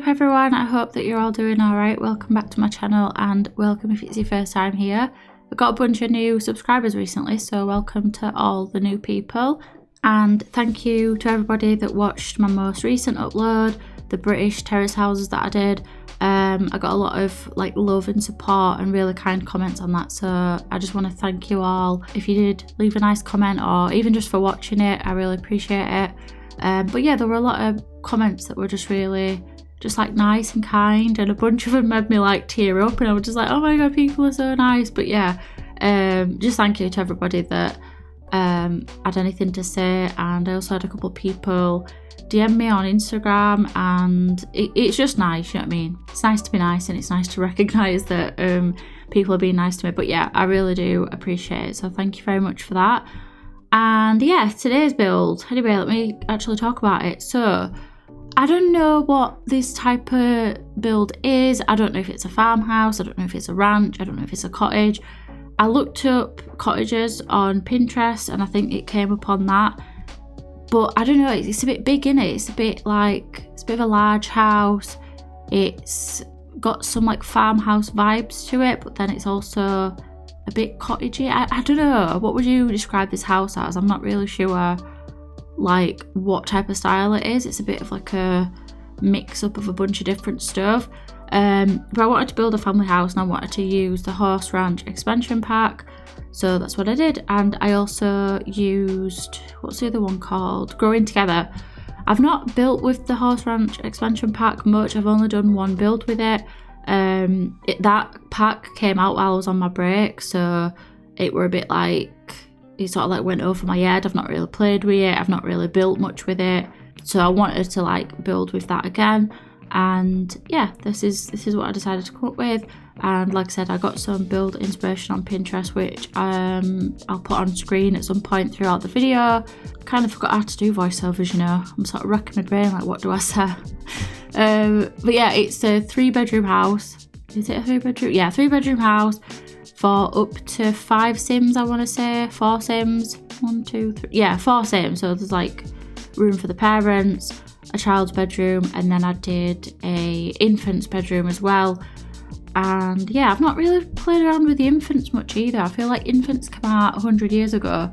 everyone, I hope that you're all doing alright. Welcome back to my channel and welcome if it's your first time here. I've got a bunch of new subscribers recently, so welcome to all the new people. And thank you to everybody that watched my most recent upload, the British terrace houses that I did. I got a lot of love and support and really kind comments on that, so I just want to thank you all. If you did leave a nice comment or even just for watching it, I really appreciate it. But yeah, there were a lot of comments that were just really nice and kind, and a bunch of them made me tear up, and I was just like, oh my god, people are so nice. But yeah, just thank you to everybody that had anything to say. And I also had a couple of people DM me on Instagram, and it's just nice, you know what I mean? It's nice to be nice, and it's nice to recognise that people are being nice to me. But yeah, I really do appreciate it, so thank you very much for that. And yeah, today's build, anyway, let me actually talk about it. So I don't know what this type of build is. I don't know if it's a farmhouse, I don't know if it's a ranch, I don't know if it's a cottage. I looked up cottages on Pinterest and I think it came up on that. But I don't know, it's a bit big, innit? It's a bit of a large house. It's got some farmhouse vibes to it, but then it's also a bit cottagey. I don't know, what would you describe this house as? I'm not really sure what type of style it is. It's a bit of a mix up of a bunch of different stuff. But I wanted to build a family house and I wanted to use the horse ranch expansion pack, so that's what I did. And I also used, what's the other one called, growing together. I've not built with the horse ranch expansion pack much. I've only done one build with it. That pack came out while I was on my break, so it were a bit it sort of went over my head. I've not really played with it, I've not really built much with it, so I wanted to build with that again. And yeah, this is what I decided to come up with. And like I said, I got some build inspiration on Pinterest, which I'll put on screen at some point throughout the video. Kind of forgot how to do voiceovers, you know. I'm sort of racking my brain, what do I say? But yeah, it's a 3-bedroom house. Is it a 3-bedroom? Yeah, 3-bedroom house for up to 5 sims, I want to say. 4 sims. 1, 2, 3. Yeah, 4 sims. So there's room for the parents, a child's bedroom, and then I did a infant's bedroom as well. And yeah, I've not really played around with the infants much either. I feel like infants came out 100 years ago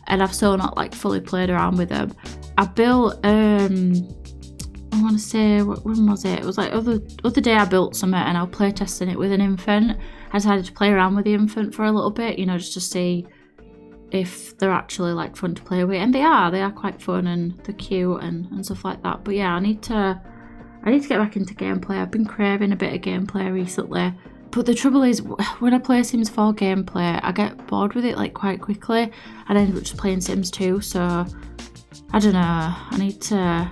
and I've still not fully played around with them. I built I want to say, when was it? It was other day I built something and I was play testing it with an infant. I decided to play around with the infant for a little bit, you know, just to see if they're actually fun to play with. And they are quite fun and they're cute and stuff like that. But yeah, I need to get back into gameplay. I've been craving a bit of gameplay recently. But the trouble is, when I play Sims 4 gameplay, I get bored with it quite quickly. I end up just playing Sims 2, so I don't know. I need to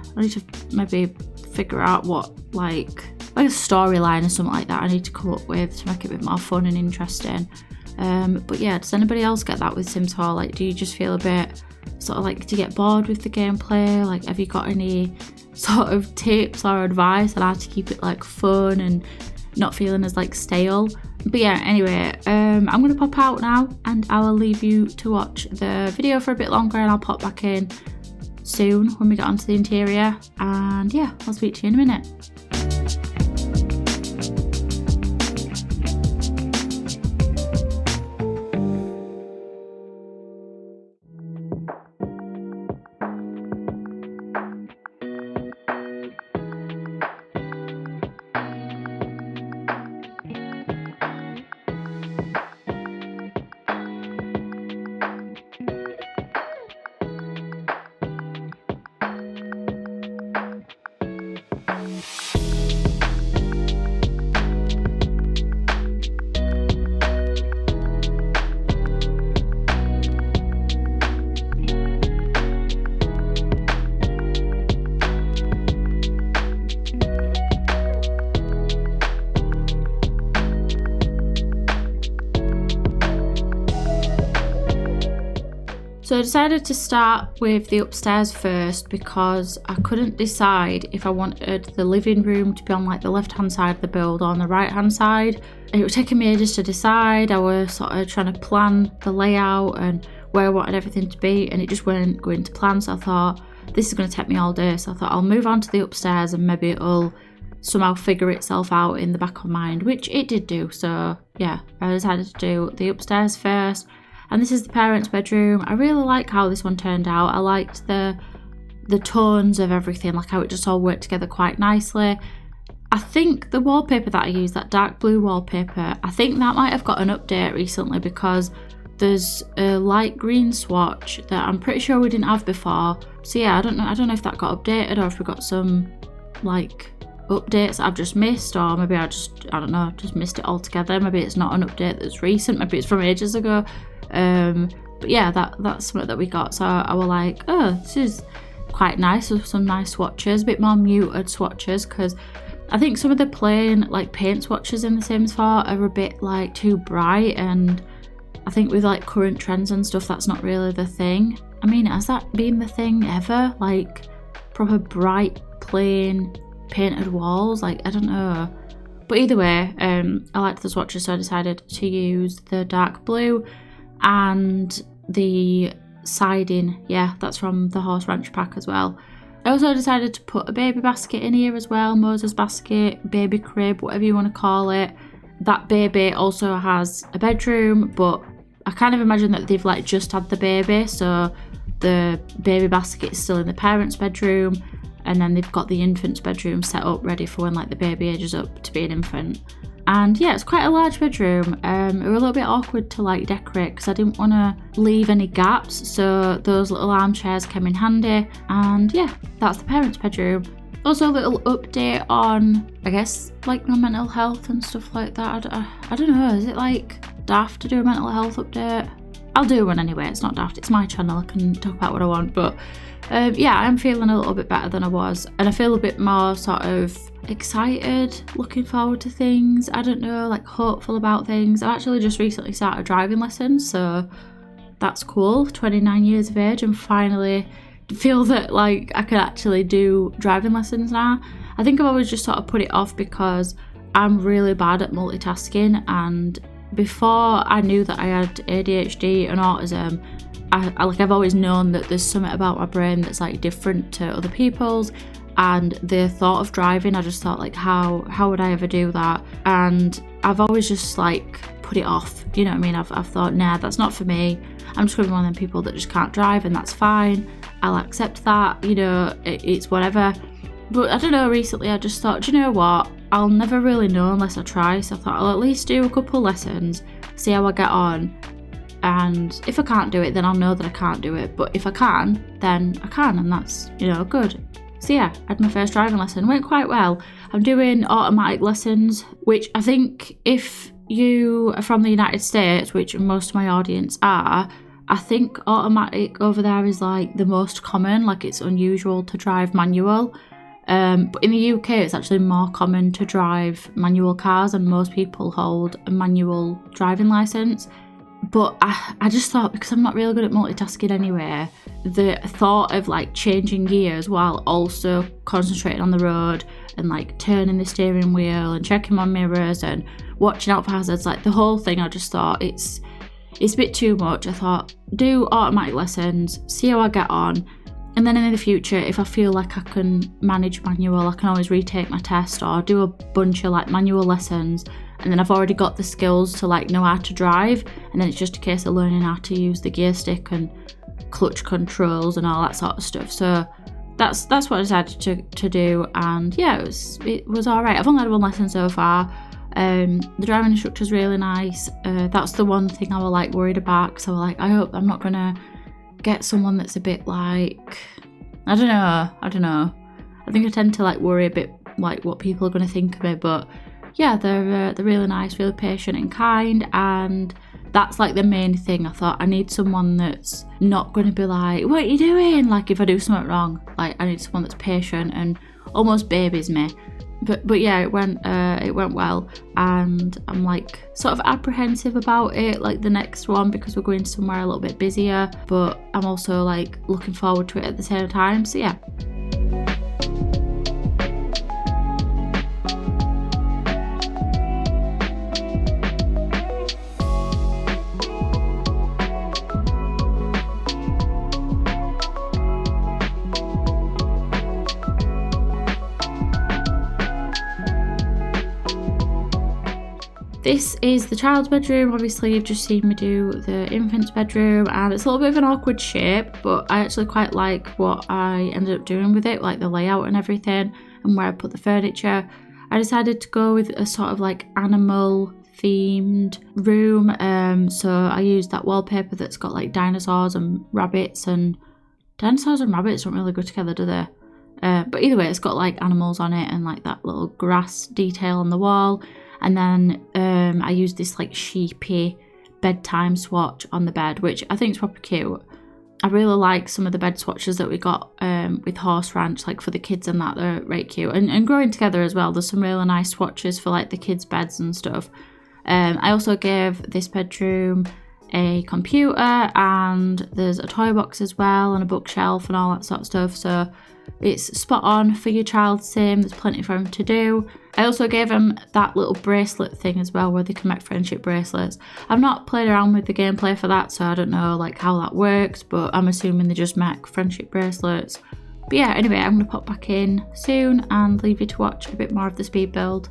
maybe figure out what a storyline or something like that I need to come up with to make it a bit more fun and interesting. But yeah, does anybody else get that with Sims 4? Do you just feel a bit do you get bored with the gameplay? Have you got any sort of tips or advice on how to keep it fun and not feeling as stale? But yeah, anyway, I'm gonna pop out now and I will leave you to watch the video for a bit longer, and I'll pop back in soon when we get onto the interior. And yeah, I'll speak to you in a minute. So I decided to start with the upstairs first because I couldn't decide if I wanted the living room to be on the left hand side of the build or on the right hand side. It was taking me ages to decide. I was sort of trying to plan the layout and where I wanted everything to be, and it just weren't going to plan. So I thought, this is going to take me all day. So I thought I'll move on to the upstairs and maybe it'll somehow figure itself out in the back of my mind, which it did do. So yeah, I decided to do the upstairs first. And this is the parents' bedroom. I really like how this one turned out. I liked the tones of everything, like how it just all worked together quite nicely. I think the wallpaper that I used, that dark blue wallpaper, I think that might have got an update recently, because there's a light green swatch that I'm pretty sure we didn't have before. So yeah, I don't know if that got updated, or if we got some like updates that I've just missed, or maybe I don't know, just missed it altogether. Maybe it's not an update that's recent, maybe it's from ages ago. But yeah, that's something that we got. So I was like, oh, this is quite nice, with some nice swatches, a bit more muted swatches, because I think some of the plain like paint swatches in The Sims 4 are a bit like too bright, and I think with like current trends and stuff, that's not really the thing. I mean, has that been the thing ever? Like proper bright, plain, painted walls? Like, I don't know. But either way, I liked the swatches, so I decided to use the dark blue. And the siding, yeah, that's from the Horse Ranch pack as well. I also decided to put a baby basket in here as well, Moses basket, baby crib, whatever you want to call it. That baby also has a bedroom, but I kind of imagine that they've like just had the baby, so the baby basket is still in the parents' bedroom, and then they've got the infant's bedroom set up ready for when like the baby ages up to be an infant. And yeah, it's quite a large bedroom. It was a little bit awkward to like decorate because I didn't want to leave any gaps, so those little armchairs came in handy. And yeah, that's the parents' bedroom. Also a little update on, I guess, like my mental health and stuff like that. I don't know, is it like daft to do a mental health update? I'll do one anyway, it's not daft, it's my channel, I can talk about what I want. But yeah, I'm feeling a little bit better than I was, and I feel a bit more sort of excited, looking forward to things. I don't know, like hopeful about things. I've actually just recently started driving lessons, so that's cool. 29 years of age and finally feel that like I could actually do driving lessons now. I think I've always just sort of put it off because I'm really bad at multitasking, and before I knew that I had ADHD and autism, I've always known that there's something about my brain that's like different to other people's. And the thought of driving, I just thought like, how would I ever do that? And I've always just like put it off, you know what I mean? I've thought, nah, that's not for me. I'm just going to be one of them people that just can't drive, and that's fine. I'll accept that, you know, it's whatever. But I don't know, recently I just thought, do you know what? I'll never really know unless I try. So I thought I'll at least do a couple lessons, see how I get on. And if I can't do it, then I'll know that I can't do it. But if I can, then I can, and that's, you know, good. So yeah, I had my first driving lesson, went quite well. I'm doing automatic lessons, which I think if you are from the United States, which most of my audience are, I think automatic over there is like the most common, like it's unusual to drive manual. But in the UK, it's actually more common to drive manual cars, and most people hold a manual driving license. But I just thought, because I'm not really good at multitasking anyway, the thought of like changing gears while also concentrating on the road and like turning the steering wheel and checking my mirrors and watching out for hazards, like the whole thing, I just thought it's a bit too much. I thought, do automatic lessons, see how I get on, and then in the future, if I feel like I can manage manual, I can always retake my test or do a bunch of like manual lessons. And then I've already got the skills to like know how to drive, and then it's just a case of learning how to use the gear stick and clutch controls and all that sort of stuff. So that's what I decided to do, and yeah, it was all right. I've only had one lesson so far. The driving instructor's really nice. That's the one thing I was like worried about, so like I hope I'm not gonna get someone that's a bit like, I don't know. I think I tend to like worry a bit like what people are gonna think of me, but yeah, they're really nice, really patient and kind, and that's like the main thing. I thought I need someone that's not going to be like, what are you doing? Like if I do something wrong, like I need someone that's patient and almost babies me. But yeah, it went well, and I'm like sort of apprehensive about it, like the next one, because we're going somewhere a little bit busier, but I'm also like looking forward to it at the same time. So yeah. This is the child's bedroom. Obviously you've just seen me do the infant's bedroom, and it's a little bit of an awkward shape, but I actually quite like what I ended up doing with it, like the layout and everything and where I put the furniture. I decided to go with a sort of like animal themed room, so I used that wallpaper that's got like dinosaurs and rabbits, and dinosaurs and rabbits don't really go together, do they? But either way, it's got like animals on it and like that little grass detail on the wall. And then I used this like sheepy bedtime swatch on the bed, which I think is proper cute. I really like some of the bed swatches that we got with Horse Ranch, like for the kids and that. They're right cute. And growing together as well, there's some really nice swatches for like the kids' beds and stuff. I also gave this bedroom a computer, and there's a toy box as well and a bookshelf and all that sort of stuff. So it's spot on for your child's sim. There's plenty for him to do. I also gave him that little bracelet thing as well, where they can make friendship bracelets. I've not played around with the gameplay for that, so I don't know like how that works, but I'm assuming they just make friendship bracelets. But yeah, anyway, I'm going to pop back in soon and leave you to watch a bit more of the speed build.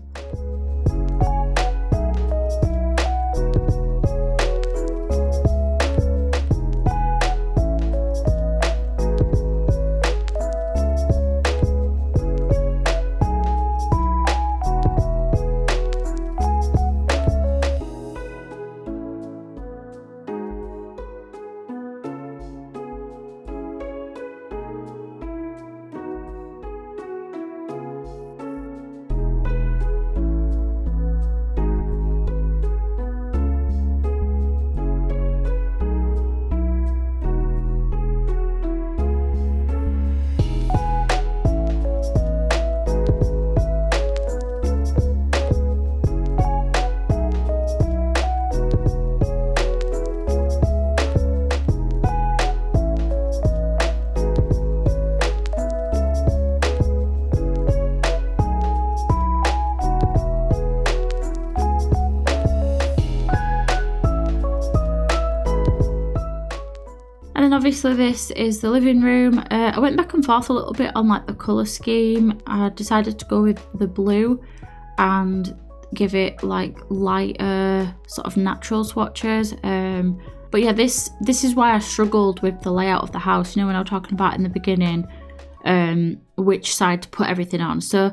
Obviously this is the living room. I went back and forth a little bit on like the colour scheme. I decided to go with the blue and give it like lighter sort of natural swatches. But yeah, this is why I struggled with the layout of the house, you know, when I was talking about in the beginning which side to put everything on. So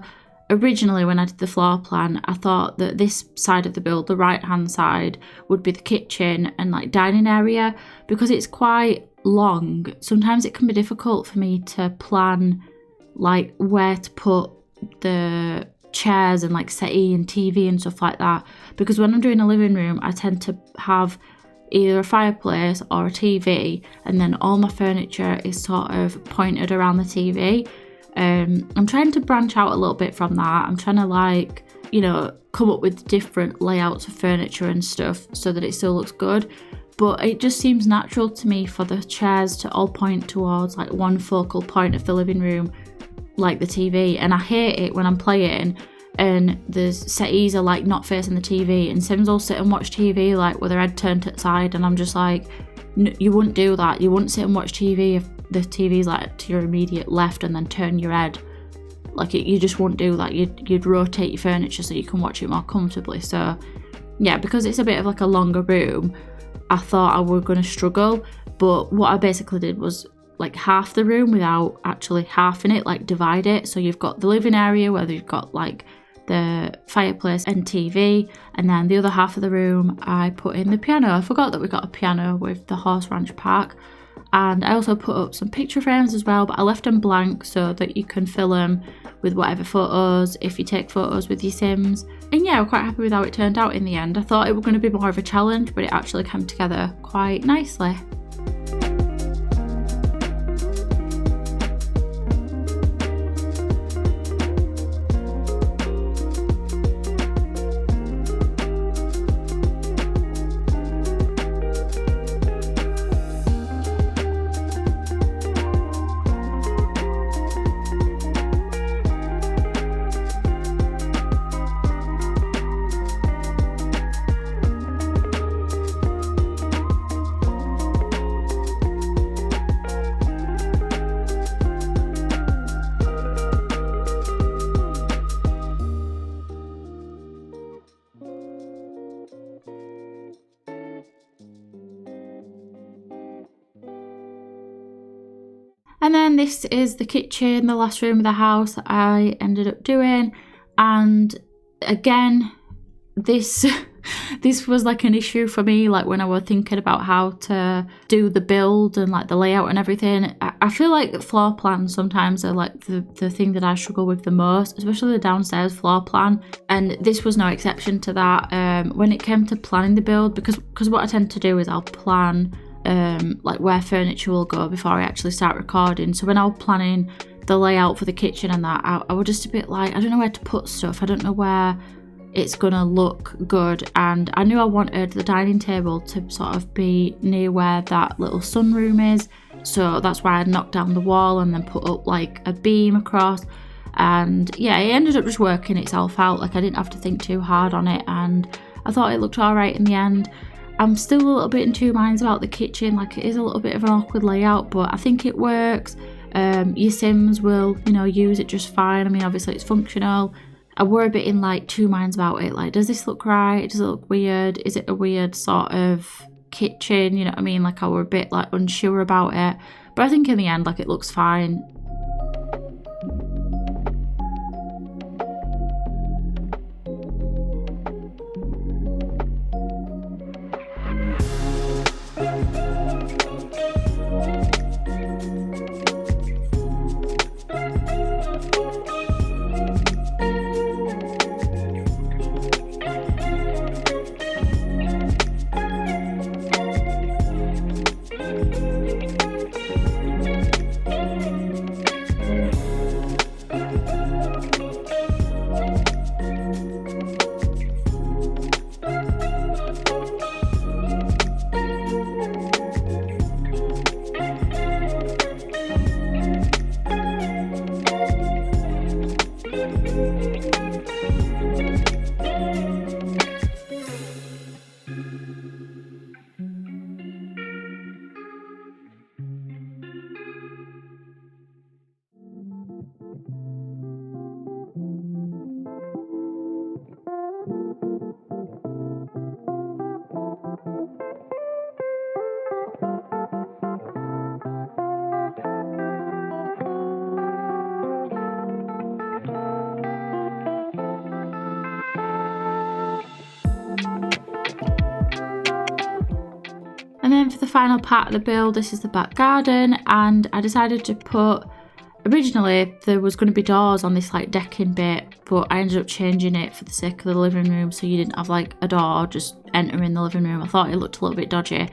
originally when I did the floor plan, I thought that this side of the build, the right hand side, would be the kitchen and like dining area. Because it's quite long, sometimes it can be difficult for me to plan like where to put the chairs and like settee and TV and stuff like that, because when I'm doing a living room I tend to have either a fireplace or a TV, and then all my furniture is sort of pointed around the TV. I'm trying to branch out a little bit from that. I'm trying to like, you know, come up with different layouts of furniture and stuff so that it still looks good. But it just seems natural to me for the chairs to all point towards like one focal point of the living room, like the TV. And I hate it when I'm playing and the settees are like not facing the TV, and Sims will sit and watch TV like with their head turned to the side, and I'm just like, you wouldn't do that. You wouldn't sit and watch TV if the TV's like to your immediate left and then turn your head. Like you just wouldn't do that. You'd rotate your furniture so you can watch it more comfortably. So yeah, because it's a bit of like a longer room, I thought I were going to struggle. But what I basically did was like half the room without actually halving it, like divide it. So you've got the living area where you've got like the fireplace and TV, and then the other half of the room I put in the piano. I forgot that we got a piano with the Horse Ranch Park. And I also put up some picture frames as well, but I left them blank so that you can fill them with whatever photos if you take photos with your Sims. And yeah, I'm quite happy with how it turned out in the end. I thought it was going to be more of a challenge, but it actually came together quite nicely. And then this is the kitchen, the last room of the house that I ended up doing. And again, this was like an issue for me, like when I was thinking about how to do the build and like the layout and everything. I feel like floor plans sometimes are like the thing that I struggle with the most, especially the downstairs floor plan, and this was no exception to that. When it came to planning the build, because what I tend to do is I'll plan like where furniture will go before I actually start recording. So when I was planning the layout for the kitchen and that, I was just a bit like, I don't know where to put stuff, I don't know where it's gonna look good, and I knew I wanted the dining table to sort of be near where that little sunroom is, so that's why I knocked down the wall and then put up like a beam across. And yeah, it ended up just working itself out. Like I didn't have to think too hard on it, and I thought it looked all right in the end. I'm still a little bit in two minds about the kitchen. Like it is a little bit of an awkward layout, but I think it works. Your Sims will, you know, use it just fine. I mean, obviously it's functional. I were a bit in like two minds about it. Like, does this look right? Does it look weird? Is it a weird sort of kitchen? You know what I mean? Like I were a bit like unsure about it, but I think in the end, like it looks fine. And then for the final part of the build, this is the back garden, and I decided to put, originally there was going to be doors on this like decking bit, but I ended up changing it for the sake of the living room, so you didn't have like a door just entering the living room. I thought it looked a little bit dodgy,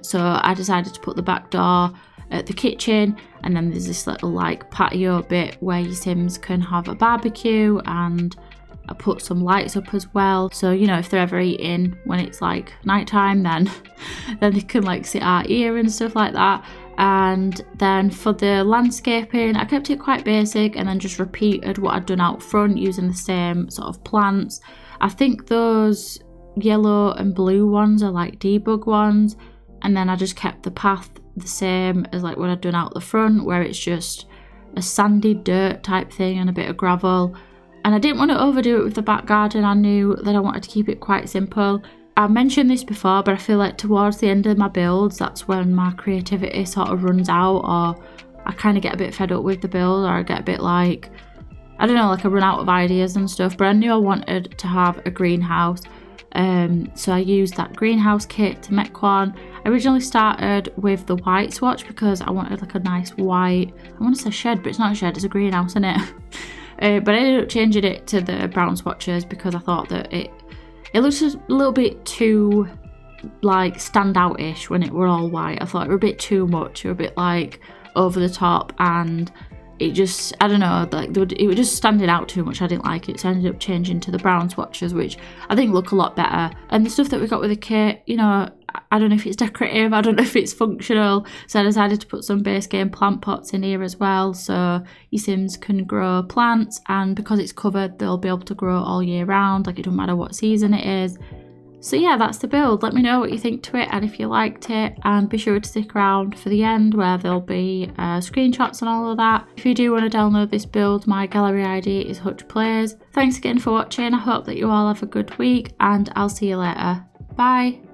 so I decided to put the back door at the kitchen, and then there's this little like patio bit where your Sims can have a barbecue, and I put some lights up as well, so you know if they're ever eating when it's like nighttime, then they can like sit out here and stuff like that. And then for the landscaping, I kept it quite basic and then just repeated what I'd done out front using the same sort of plants. I think those yellow and blue ones are like debug ones, and then I just kept the path the same as like what I'd done out the front, where it's just a sandy dirt type thing and a bit of gravel. And I didn't want to overdo it with the back garden. I knew that I wanted to keep it quite simple. I mentioned this before, but I feel like towards the end of my builds, that's when my creativity sort of runs out, or I kind of get a bit fed up with the build, or I get a bit like, I don't know, like I run out of ideas and stuff. But I knew I wanted to have a greenhouse, so I used that greenhouse kit to make one. I originally started with the white swatch because I wanted like a nice white, I want to say shed, but it's not a shed, it's a greenhouse, isn't it? But I ended up changing it to the brown swatches because I thought that it looks just a little bit too like stand out-ish when it were all white. I thought it were a bit too much, or a bit like over the top, and it just, I don't know, like it was just standing out too much. I didn't like it, so I ended up changing to the brown swatches, which I think look a lot better. And the stuff that we got with the kit, you know, I don't know if it's decorative, I don't know if it's functional, so I decided to put some base game plant pots in here as well, so your Sims can grow plants, and because it's covered they'll be able to grow all year round, like it doesn't matter what season it is. So yeah, that's the build. Let me know what you think to it and if you liked it, and be sure to stick around for the end where there'll be screenshots and all of that. If you do want to download this build, my gallery ID is HutchPlays. Thanks again for watching. I hope that you all have a good week, and I'll see you later. Bye.